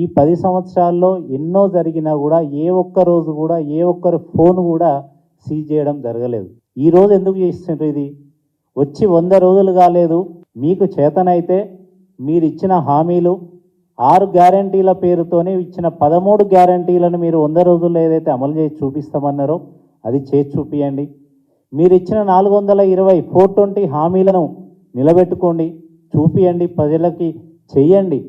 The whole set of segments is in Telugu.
ఈ 10 సంవత్సరాల్లో ఎన్నో జరిగినా కూడా ఏ ఒక్క రోజు కూడా ఏ ఒక్కరి ఫోన్ కూడా సీజ్ చేయడం జరగలేదు. ఈ రోజు ఎందుకు చేస్తున్నారు? ఇది వచ్చి 100 రోజులు కాలేదు. మీకు చేతనైతే మీరు ఇచ్చిన హామీలు 6 గ్యారంటీల పేరుతోనే ఇచ్చిన 13 గ్యారంటీలను మీరు 100 రోజుల్లో ఏదైతే అమలు చేసి చూపిస్తామన్నారో అది చేసి చూపియండి. మీరు ఇచ్చిన 420 హామీలను నిలబెట్టుకోండి, చూపియండి, ప్రజలకి చెయ్యండి.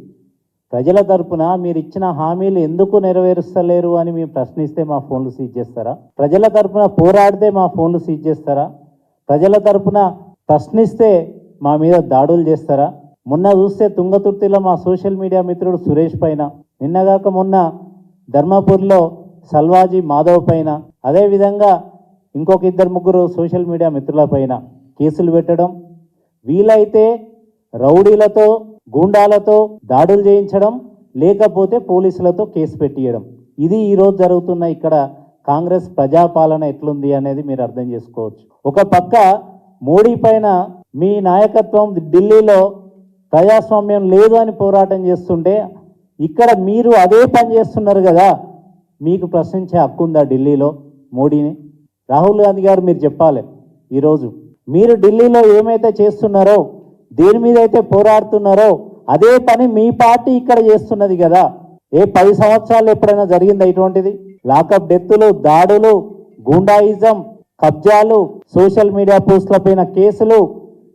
ప్రజల తరపున మీరు ఇచ్చిన హామీలు ఎందుకు నెరవేరుస్తలేరు అని మేము ప్రశ్నిస్తే మా ఫోన్లు సీజ్ చేస్తారా? ప్రజల తరపున పోరాడితే మా ఫోన్లు సీజ్ చేస్తారా? ప్రజల తరపున ప్రశ్నిస్తే మా మీద దాడులు చేస్తారా? మొన్న చూస్తే తుంగతుర్తిలో మా సోషల్ మీడియా మిత్రుడు సురేష్ పైన, నిన్నగాక మొన్న ధర్మపూర్లో సల్వాజీ మాధవ్ పైన, అదేవిధంగా ఇంకొక 2-3 సోషల్ మీడియా మిత్రుల పైన కేసులు పెట్టడం, వీలైతే రౌడీలతో గూండాలతో దాడులు చేయించడం, లేకపోతే పోలీసులతో కేసు పెట్టియడం. ఇది ఈరోజు జరుగుతున్న ఇక్కడ కాంగ్రెస్ ప్రజాపాలన ఎట్లుంది అనేది మీరు అర్థం చేసుకోవచ్చు. ఒక పక్క మోడీ పైన మీ నాయకత్వం ఢిల్లీలో ప్రజాస్వామ్యం లేదు అని పోరాటం చేస్తుంటే ఇక్కడ మీరు అదే పని చేస్తున్నారు కదా, మీకు ప్రశ్నించే హక్కు ఉందా ఢిల్లీలో మోడీని? రాహుల్ గాంధీ గారు మీరు చెప్పాలి. ఈరోజు మీరు ఢిల్లీలో ఏమైతే చేస్తున్నారో, దేని మీద అయితే పోరాడుతున్నారో అదే పని మీ పార్టీ ఇక్కడ చేస్తున్నది కదా. 10 సంవత్సరాలు ఎప్పుడైనా జరిగిందా ఇటువంటిది? లాకప్ డెత్తులు, దాడులు, గూండాయిజం, కబ్జాలు, సోషల్ మీడియా పోస్టుల పైన కేసులు,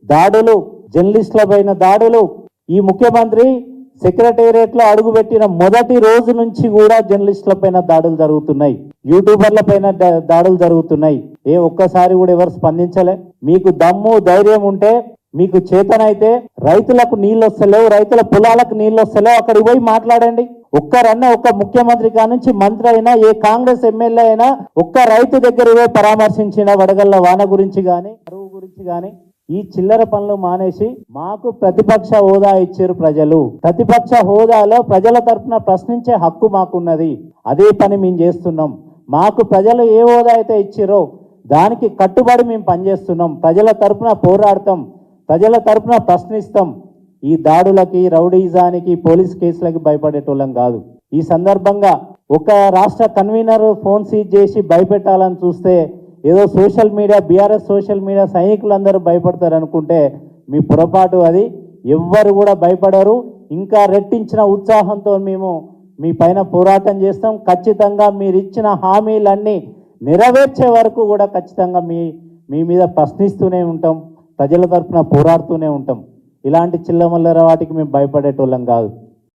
దాడులు, జర్నలిస్టుల పైన దాడులు. ఈ ముఖ్యమంత్రి సెక్రటేరియట్లో అడుగుపెట్టిన మొదటి రోజు నుంచి కూడా జర్నలిస్టుల పైన దాడులు జరుగుతున్నాయి, యూట్యూబర్ల పైన దాడులు జరుగుతున్నాయి. ఒక్కసారి కూడా ఎవరు స్పందించలే? మీకు దమ్ము ధైర్యం ఉంటే, మీకు చేతనైతే రైతులకు నీళ్ళు వస్తలేవు, రైతుల పొలాలకు నీళ్ళు వస్తలేవు, అక్కడికి పోయి మాట్లాడండి. ఒక్కరన్నా, ఒక్క ముఖ్యమంత్రి కానుంచి మంత్రి అయినా, ఏ కాంగ్రెస్ ఎమ్మెల్యే అయినా ఒక్క రైతు దగ్గర పోయి పరామర్శించిన వడగళ్ల వాన గురించి కానీ, కరువు గురించి కానీ? ఈ చిల్లర పనులు మానేసి మాకు ప్రతిపక్ష హోదా ఇచ్చారు ప్రజలు, ప్రతిపక్ష హోదాలో ప్రజల తరఫున ప్రశ్నించే హక్కు మాకున్నది, అదే పని మేము చేస్తున్నాం. మాకు ప్రజలు ఏ హోదా అయితే ఇచ్చారో దానికి కట్టుబడి మేము పనిచేస్తున్నాం. ప్రజల తరఫున పోరాడతాం, ప్రజల తరఫున ప్రశ్నిస్తాం. ఈ దాడులకి, రౌడీజానికి, పోలీస్ కేసులకి భయపడేటోళ్ళం కాదు. ఈ సందర్భంగా ఒక రాష్ట్ర కన్వీనర్ ఫోన్ సీజ్ చేసి భయపెట్టాలని చూస్తే ఏదో social media, BRS social media సైనికులందరూ భయపడతారు అనుకుంటే మీ పొరపాటు అది. ఎవ్వరు కూడా భయపడరు. ఇంకా రెట్టించిన ఉత్సాహంతో మేము మీ పైన పోరాటం చేస్తాం. ఖచ్చితంగా మీరు ఇచ్చిన హామీలన్నీ నెరవేర్చే వరకు కూడా ఖచ్చితంగా మీ మీద ప్రశ్నిస్తూనే ఉంటాం, ప్రజల తరఫున పోరాడుతూనే ఉంటాం. ఇలాంటి చిల్లమల్లర వాటికి మేము భయపడేటోళ్ళం కాదు.